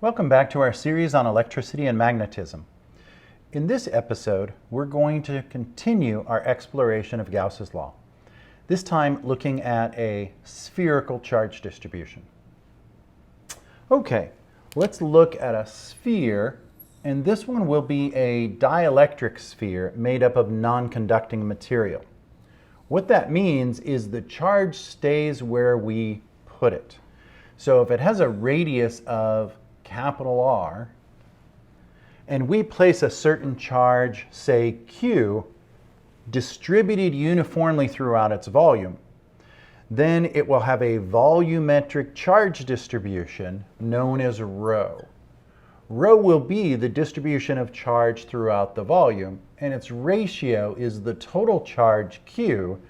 Welcome back to our series on electricity and magnetism. In this episode, we're going to continue our exploration of Gauss's law, this time looking at a spherical charge distribution. Okay, let's look at a sphere, and this one will be a dielectric sphere made up of non-conducting material. What that means is the charge stays where we put it. So if it has a radius of capital R, and we place a certain charge, say Q, distributed uniformly throughout its volume, then it will have a volumetric charge distribution known as ρ. Rho will be the distribution of charge throughout the volume, and its ratio is the total charge Q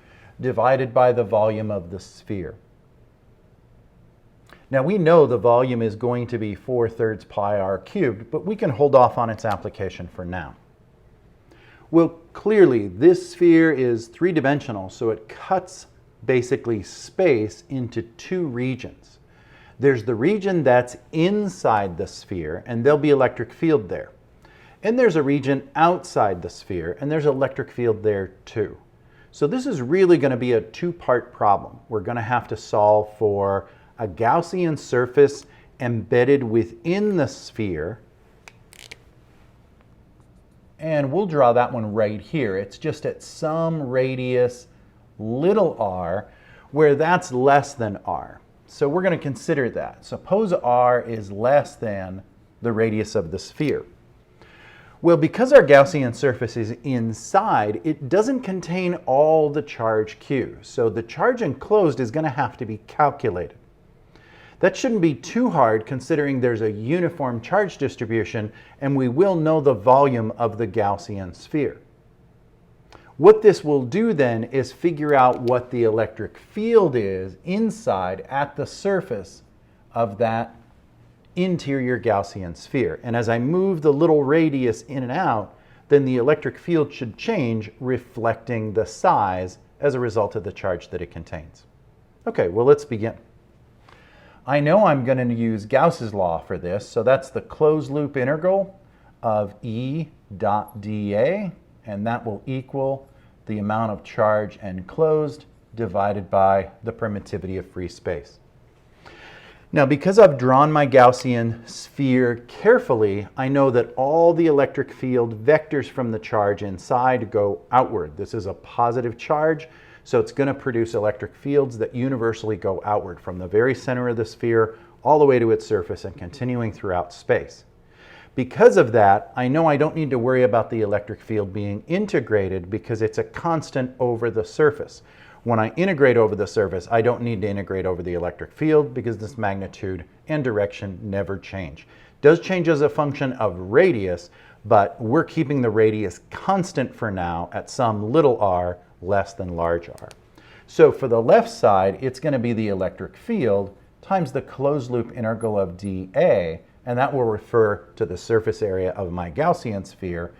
divided by the volume of the sphere. Now we know the volume is going to be 4/3 pi r cubed, but we can hold off on its application for now. Well, clearly this sphere is three-dimensional, so it cuts basically space into two regions. There's the region that's inside the sphere, and there'll be electric field there. And there's a region outside the sphere, and there's electric field there too. So this is really going to be a two-part problem. We're going to have to solve for a Gaussian surface embedded within the sphere, and we'll draw that one right here. It's just at some radius little r, where that's less than r. So we're going to consider that. Suppose r is less than the radius of the sphere. Well, because our Gaussian surface is inside, it doesn't contain all the charge Q. So the charge enclosed is going to have to be calculated. That shouldn't be too hard considering there's a uniform charge distribution and we will know the volume of the Gaussian sphere. What this will do then is figure out what the electric field is inside at the surface of that interior Gaussian sphere. And as I move the little radius in and out, then the electric field should change, reflecting the size as a result of the charge that it contains. Okay, well, let's begin. I know I'm going to use Gauss's law for this, so that's the closed loop integral of E dot dA, and that will equal the amount of charge enclosed divided by the permittivity of free space. Now, because I've drawn my Gaussian sphere carefully, I know that all the electric field vectors from the charge inside go outward. This is a positive charge, so it's going to produce electric fields that universally go outward from the very center of the sphere all the way to its surface and continuing throughout space. Because of that, I know I don't need to worry about the electric field being integrated because it's a constant over the surface. When I integrate over the surface, I don't need to integrate over the electric field because this magnitude and direction never change. It does change as a function of radius, but we're keeping the radius constant for now at some little r less than large r. So for the left side, it's going to be the electric field times the closed loop integral of dA, and that will refer to the surface area of my Gaussian sphere,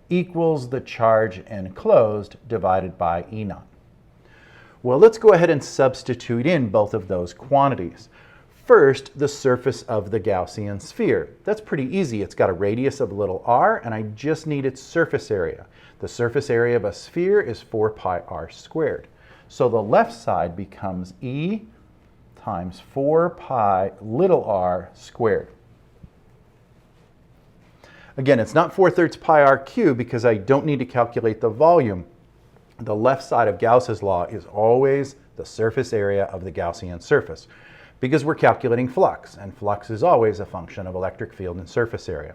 equals the charge enclosed divided by E naught. Well, let's go ahead and substitute in both of those quantities. First, the surface of the Gaussian sphere. That's pretty easy. It's got a radius of little r, and I just need its surface area. The surface area of a sphere is 4 pi r squared. So the left side becomes E times 4 pi little r squared. Again, it's not 4/3 pi r cubed because I don't need to calculate the volume. The left side of Gauss's law is always the surface area of the Gaussian surface because we're calculating flux, and flux is always a function of electric field and surface area.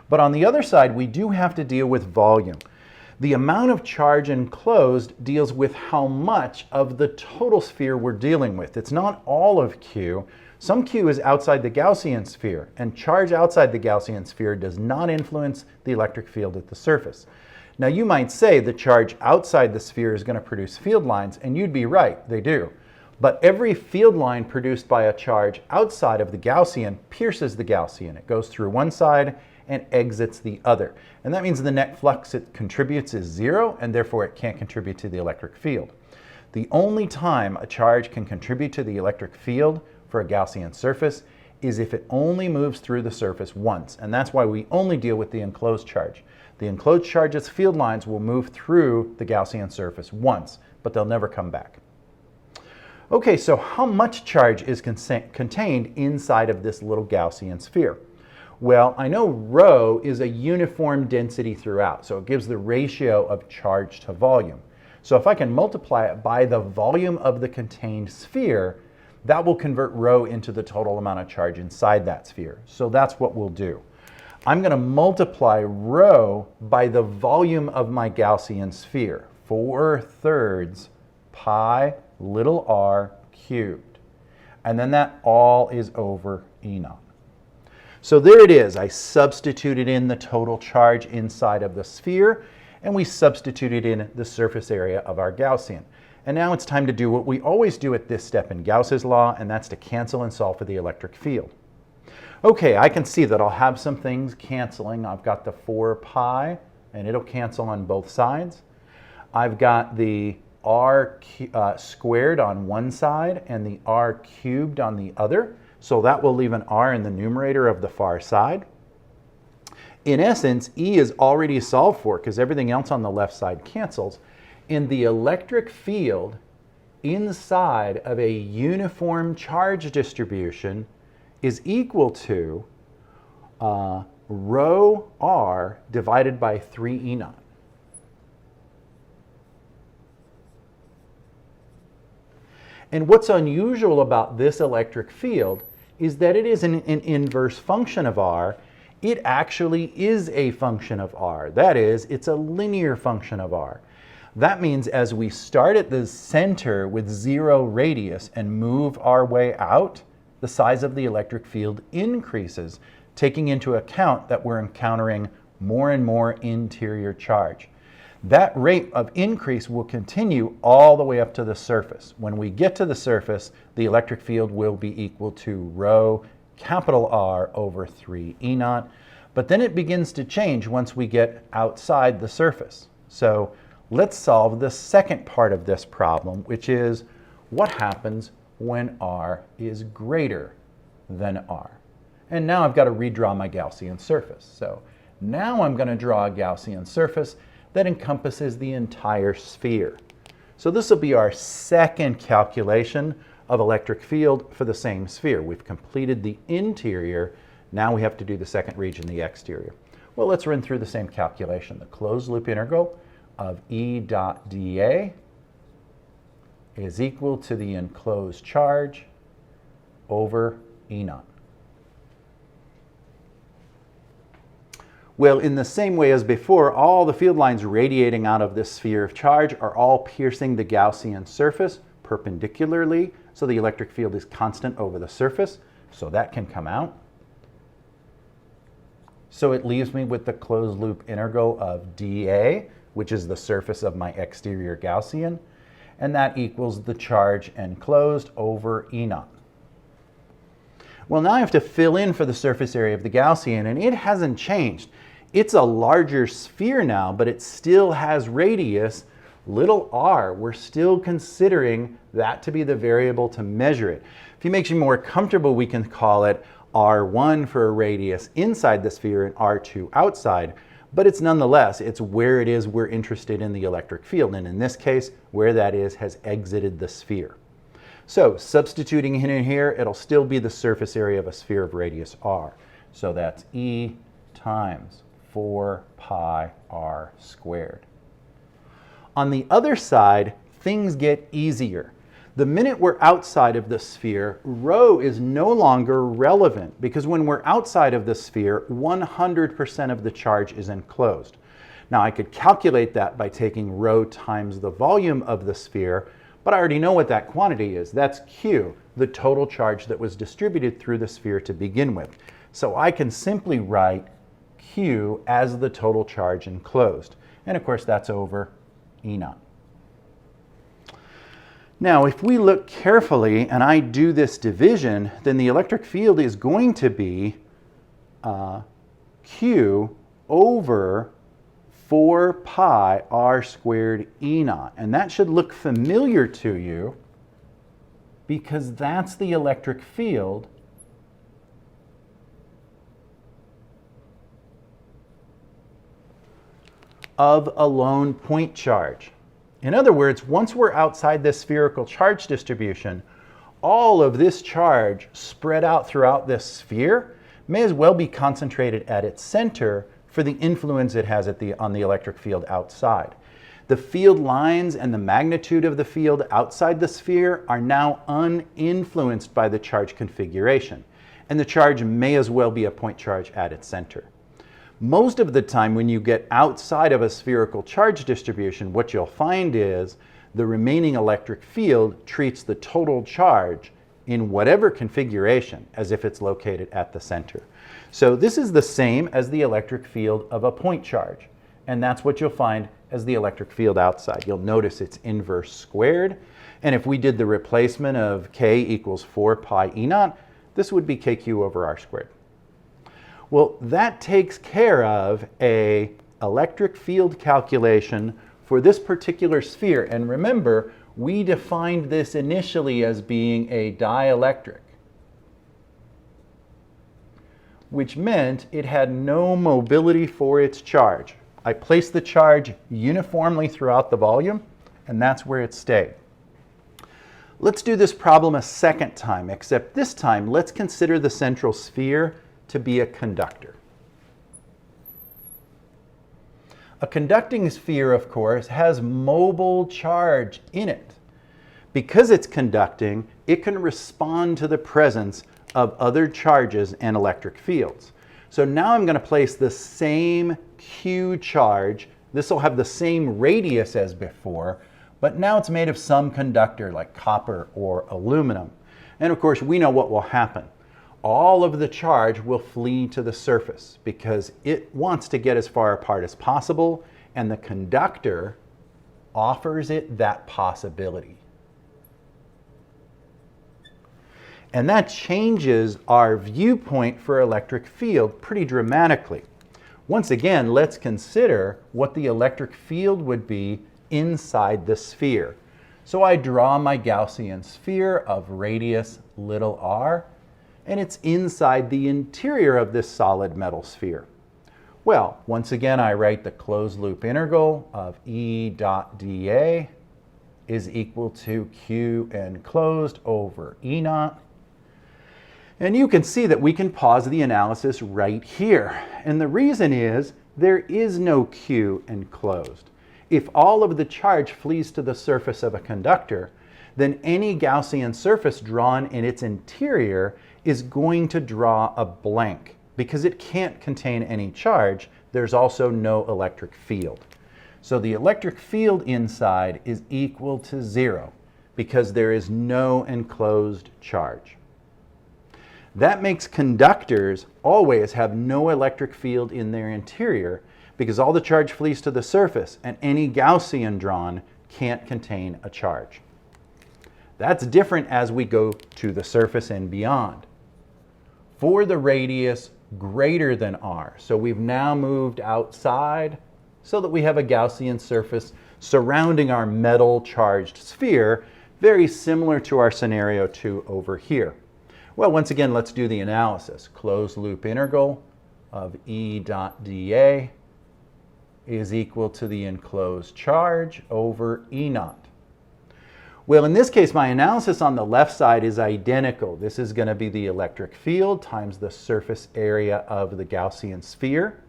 But on the other side, we do have to deal with volume. The amount of charge enclosed deals with how much of the total sphere we're dealing with. It's not all of Q. Some Q is outside the Gaussian sphere, and charge outside the Gaussian sphere does not influence the electric field at the surface. Now you might say the charge outside the sphere is going to produce field lines, and you'd be right, they do. But every field line produced by a charge outside of the Gaussian pierces the Gaussian. It goes through one side and exits the other. And that means the net flux it contributes is zero, and therefore it can't contribute to the electric field. The only time a charge can contribute to the electric field for a Gaussian surface is if it only moves through the surface once, and that's why we only deal with the enclosed charge. The enclosed charge's field lines will move through the Gaussian surface once, but they'll never come back. Okay, so how much charge is contained inside of this little Gaussian sphere? Well, I know rho is a uniform density throughout, so it gives the ratio of charge to volume. So if I can multiply it by the volume of the contained sphere, that will convert rho into the total amount of charge inside that sphere. So that's what we'll do. I'm going to multiply rho by the volume of my Gaussian sphere, 4/3 pi little r cubed. And then that all is over E naught. So there it is. I substituted in the total charge inside of the sphere, and we substituted in the surface area of our Gaussian. And now it's time to do what we always do at this step in Gauss's law, and that's to cancel and solve for the electric field. Okay, I can see that I'll have some things canceling. I've got the 4 pi, and it'll cancel on both sides. I've got the r squared on one side and the r cubed on the other. So that will leave an r in the numerator of the far side. In essence, E is already solved for because everything else on the left side cancels. And the electric field inside of a uniform charge distribution is equal to rho r divided by 3 E naught. And what's unusual about this electric field is that it is an inverse function of r. It actually is a function of r. That is, it's a linear function of r. That means as we start at the center with 0 radius and move our way out, the size of the electric field increases, taking into account that we're encountering more and more interior charge. That rate of increase will continue all the way up to the surface. When we get to the surface, the electric field will be equal to rho capital R over 3 E naught. But then it begins to change once we get outside the surface. So let's solve the second part of this problem, which is what happens when R is greater than R. And now I've got to redraw my Gaussian surface. So now I'm going to draw a Gaussian surface that encompasses the entire sphere. So this will be our second calculation of electric field for the same sphere. We've completed the interior. Now we have to do the second region, the exterior. Well, let's run through the same calculation. The closed loop integral of E dot dA is equal to the enclosed charge over E naught. Well, in the same way as before, all the field lines radiating out of this sphere of charge are all piercing the Gaussian surface perpendicularly, so the electric field is constant over the surface, so that can come out. So it leaves me with the closed loop integral of dA, which is the surface of my exterior Gaussian, and that equals the charge enclosed over E naught. Well, now I have to fill in for the surface area of the Gaussian, and it hasn't changed. It's a larger sphere now, but it still has radius, little r. We're still considering that to be the variable to measure it. If it makes you more comfortable, we can call it r1 for a radius inside the sphere and r2 outside, but it's nonetheless, it's where it is we're interested in the electric field, and in this case, where that is has exited the sphere. So substituting in here, it'll still be the surface area of a sphere of radius r. So that's E times 4 pi r squared. On the other side, things get easier. The minute we're outside of the sphere, rho is no longer relevant because when we're outside of the sphere, 100% of the charge is enclosed. Now I could calculate that by taking rho times the volume of the sphere, but I already know what that quantity is. That's Q, the total charge that was distributed through the sphere to begin with. So I can simply write Q as the total charge enclosed. And of course that's over E naught. Now if we look carefully and I do this division, then the electric field is going to be Q over 4 pi r squared E naught. And that should look familiar to you because that's the electric field of a lone point charge. In other words, once we're outside this spherical charge distribution, all of this charge spread out throughout this sphere may as well be concentrated at its center for the influence it has on the electric field outside. The field lines and the magnitude of the field outside the sphere are now uninfluenced by the charge configuration, and the charge may as well be a point charge at its center. Most of the time when you get outside of a spherical charge distribution, what you'll find is the remaining electric field treats the total charge in whatever configuration as if it's located at the center. So this is the same as the electric field of a point charge, and that's what you'll find as the electric field outside. You'll notice it's inverse squared, and if we did the replacement of K equals 4 pi E naught, this would be KQ over R squared. Well, that takes care of an electric field calculation for this particular sphere. And remember, we defined this initially as being a dielectric, which meant it had no mobility for its charge. I placed the charge uniformly throughout the volume, and that's where it stayed. Let's do this problem a second time, except this time let's consider the central sphere to be a conductor. A conducting sphere, of course, has mobile charge in it. Because it's conducting, it can respond to the presence of other charges and electric fields. So now I'm going to place the same Q charge. This will have the same radius as before, but now it's made of some conductor like copper or aluminum. And of course, we know what will happen. All of the charge will flee to the surface because it wants to get as far apart as possible, and the conductor offers it that possibility. And that changes our viewpoint for electric field pretty dramatically. Once again, let's consider what the electric field would be inside the sphere. So I draw my Gaussian sphere of radius little r, and it's inside the interior of this solid metal sphere. Well, once again, I write the closed loop integral of E dot dA is equal to Q enclosed over E naught. And you can see that we can pause the analysis right here. And the reason is there is no Q enclosed. If all of the charge flees to the surface of a conductor, then any Gaussian surface drawn in its interior is going to draw a blank. Because it can't contain any charge, there's also no electric field. So the electric field inside is equal to 0 because there is no enclosed charge. That makes conductors always have no electric field in their interior because all the charge flees to the surface and any Gaussian drawn can't contain a charge. That's different as we go to the surface and beyond. For the radius greater than r, so we've now moved outside so that we have a Gaussian surface surrounding our metal charged sphere, very similar to our scenario 2 over here. Well, once again, let's do the analysis. Closed loop integral of E dot dA is equal to the enclosed charge over E naught. Well, in this case, my analysis on the left side is identical. This is going to be the electric field times the surface area of the Gaussian sphere.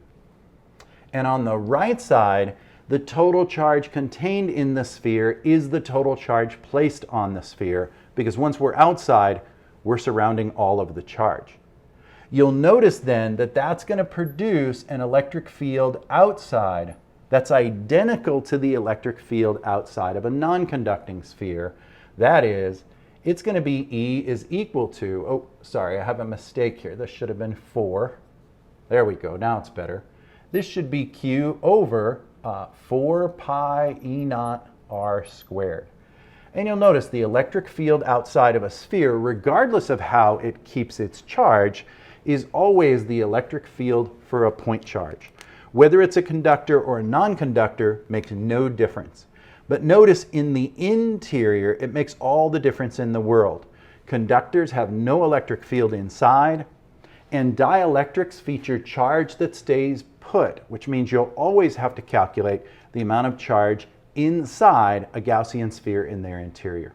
And on the right side, the total charge contained in the sphere is the total charge placed on the sphere, because once we're outside, we're surrounding all of the charge. You'll notice then that that's going to produce an electric field outside that's identical to the electric field outside of a non-conducting sphere. That is, it's going to be E is equal to, oh, sorry, I have a mistake here. This should have been 4. There we go, now it's better. This should be Q over 4 pi E naught R squared. And you'll notice the electric field outside of a sphere, regardless of how it keeps its charge, is always the electric field for a point charge. Whether it's a conductor or a non-conductor makes no difference. But notice in the interior, it makes all the difference in the world. Conductors have no electric field inside, And dielectrics feature charge that stays put, which means you'll always have to calculate the amount of charge inside a Gaussian sphere in their interior.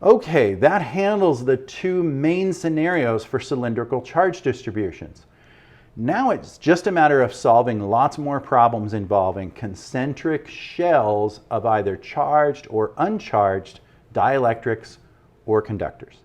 Okay, that handles the two main scenarios for cylindrical charge distributions. Now it's just a matter of solving lots more problems involving concentric shells of either charged or uncharged dielectrics or conductors.